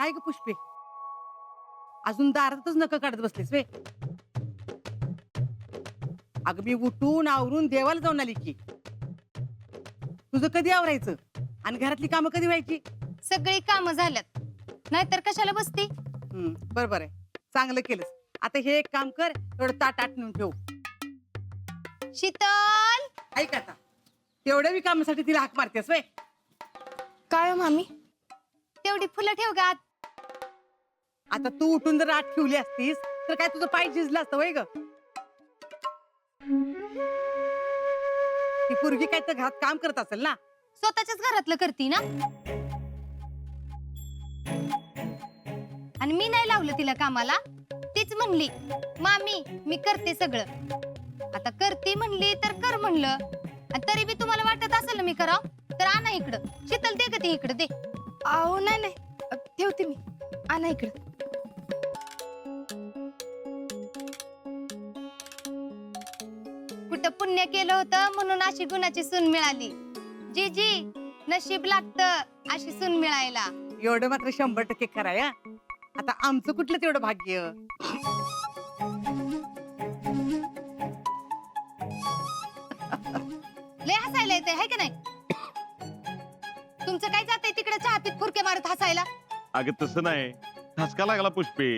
काय ग पुष्पे, अजून दारातच नका काढत बसलीस वे. अगं मी उठून आवरून देवाला जाऊन आली की. तुझं कधी आवरायचं आणि घरातली कामं कधी व्हायची? सगळी कामं झाल्यात, नाहीतर कशाला बसती. बरोबर आहे, चांगलं केलंस. आता हे एक काम कर, थोडं ताट आटणून ठेव. शीतल, ऐक आता, तेवढ्या बी कामासाठी तिला हाक मारतेस वे. काय हो मामी, तेवढी फुलं ठेव गा. आता तू उठून जर आत ठेवली असतीस तर काय तुझं पाय झिजलं असतं वय ग. ती पोरगी काय तर घरात काम करत असेल ना. स्वतःच्याच घरातलं करती ना. आणि मी नाही लावलं तिला कामाला. तीच म्हणली मामी मी करते सगळं. आता करते म्हणली तर कर म्हणलं. आणि तरी बी तुम्हाला वाटत असेल ना मी कराव तर आणा इकडं. शीतल दे का ती इकडं दे. अहो नाही नाही ठेवते मी, आणा इकडं. कुठं पुण्य केलं होतं म्हणून अशी गुणाची सून मिळाली. जी जी नशीब लागतं अशी सून मिळायला. एवढं मात्र 100% खरं आहे. आता आमचं कुठलं तेवढं भाग्य. लय हसायला येते हाय का नाही. तुमचं काय जातंय तिकडे चहा पीत फुरके मारत हसायला. अगं तसं नाही, ठसका लागला पुष्पे.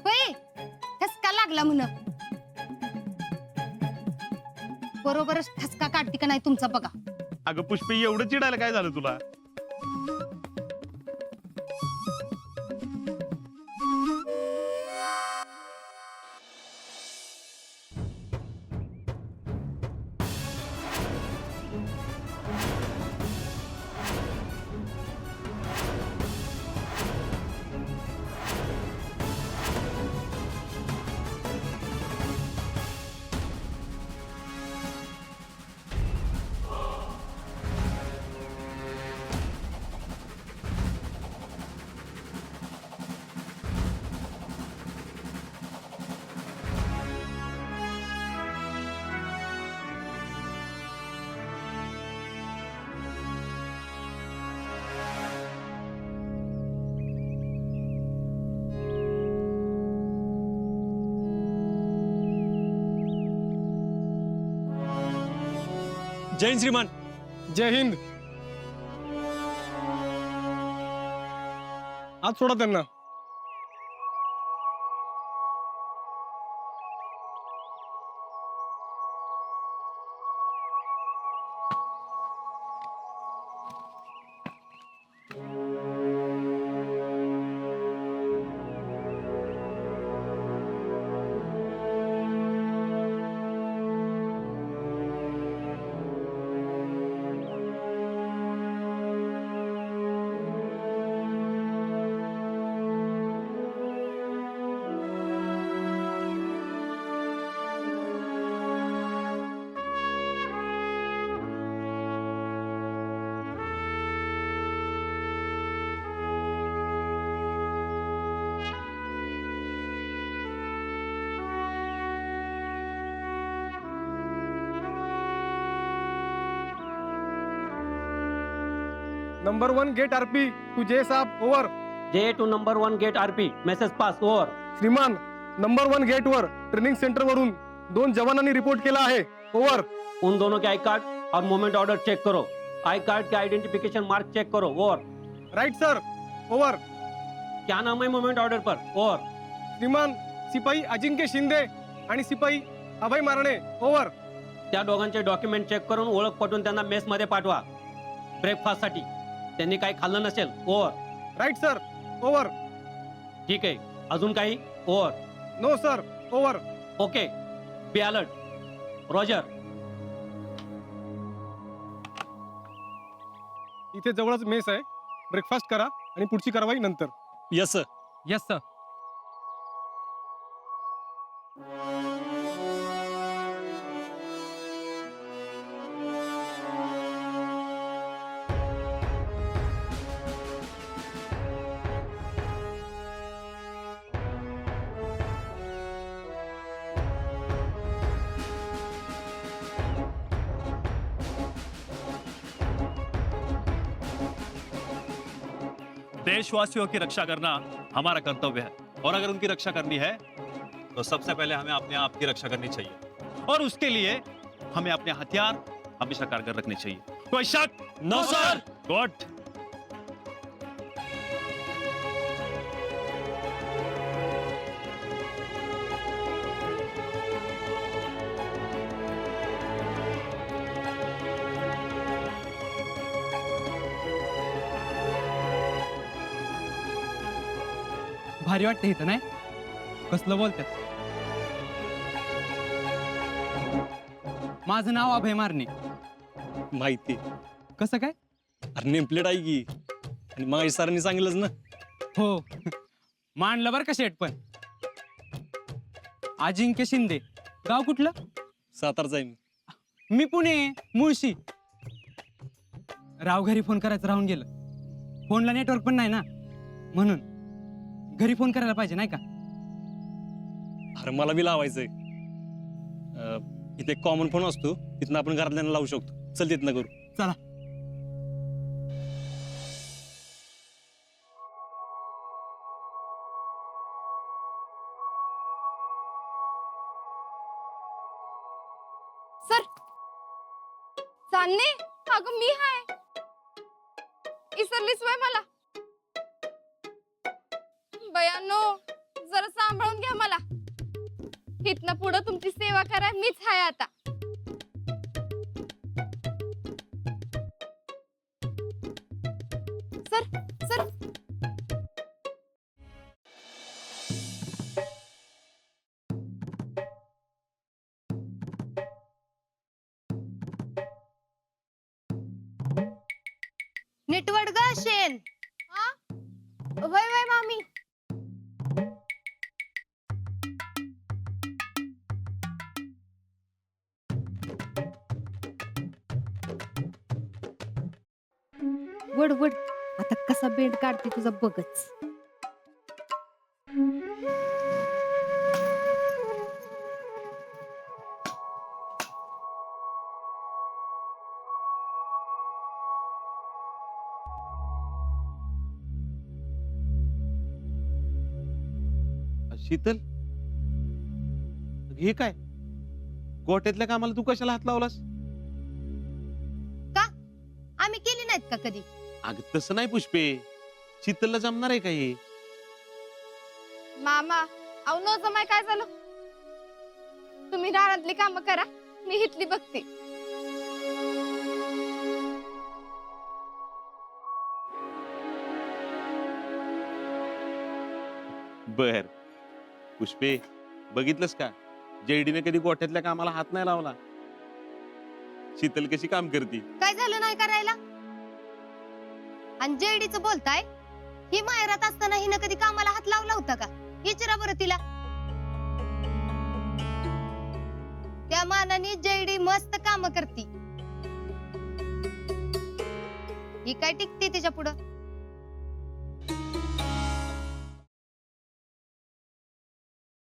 होय ठसका लागला म्हण. बरोबरच ठसका काढते का नाही तुमचा बघा. अगं पुष्पे एवढं चिडायला काय झालं तुला? जय हिंद श्रीमान. जय हिंद. आज सोडा त्यांना. Number 1 gate RP to J साहब over. J to number 1 gate RP message pass over. श्रीमान, नंबर 1 गेट वर ट्रेनिंग सेंटर वरून 2 जवानांनी रिपोर्ट केला आहे. ओव्हर. उन दोनों के आई कार्ड और मूवमेंट ऑर्डर चेक करो. आई कार्ड के आइडेंटिफिकेशन मार्क चेक करो. ओवर. Right sir. ओव्हर. क्या नाम है मूवमेंट ऑर्डर पर? ओवर. श्रीमान, सिपाई अजिंक्य शिंदे आणि सिपाई अभय मारणे. ओव्हर. त्या दोघांचे डॉक्युमेंट चेक करून ओळख पटवून त्यांना मेस मध्ये पाठवा ब्रेकफास्ट साठी. त्यांनी काही खाल्लं नसेल. ओवर. Right sir. ओव्हर. ठीक आहे. अजून काही? ओवर. No sir. Over. Okay. Be alert. Roger. इथे जवळच मेस आहे. ब्रेकफास्ट करा आणि पुढची कारवाई नंतर. Yes sir. Yes sir. देशवासियों की रक्षा करना हमारा कर्तव्य है, और अगर उनकी रक्षा करनी है तो सबसे पहले हमें अपने आप की रक्षा करनी चाहिए, और उसके लिए हमें अपने हथियार हमेशा कारगर रखने चाहिए। कोई शक? No sir. गुड। भारी वाटतं इथं नाही? कसलं बोलतात? माझं नाव अभय मारणे. माहिती. कसं काय? अरे नेमप्लेट आहे की, आणि मग सरांनी सांगितलंच ना. हो. मांडलं बरं का शेट पण. अजिंक्य शिंदे. गाव कुठलं? सातारचा आहे मी. मी पुणे, मुळशी. राव घरी फोन करायचं राहून गेलं. फोनला नेटवर्क पण नाही ना, म्हणून घरी फोन करायला पाहिजे नाही का? अरे मला बी लावायचंय. इथे कॉमन फोन असतो, तिथनं आपण घरातल्यांना लावू शकतो. चल तिथनं करू. चला. सर चालणे. अगं मी हाय. इसरलीस वय मला. बयानो जरा सांभाळून घ्या मला. इथनं पुढं तुमची सेवा कराय मीच हाय आता. सर सर नीटवड ग शेण. वय वय मामी. वड वड. आता कसा बेंड काढते तुझा बघच. शीतल, हे काय? गोट्यातल्या कामाला तू कशाला हात लावलास? का? आम्ही केली नाहीत का कधी? अगं तसं नाही पुष्पे, शीतलला जमणार आहे का हे? मामा अहो न जमाय काय झालं? तुम्ही रानातली कामं करा, मी हितली बघते. बर पुष्पे, बघितलंस का, जेडीने कधी गोठ्यातल्या कामाला हात नाही लावला. शीतल कशी काम करती. काय झालं नाही करायला? आणि जेडीचं बोलताय, ही माहेरात असताना हिनं कधी कामाला हात लावला होता का? विचारा बरं तिला. त्या मानाने जेडी मस्त काम करती. ही काय टिकते तिच्या पुढं?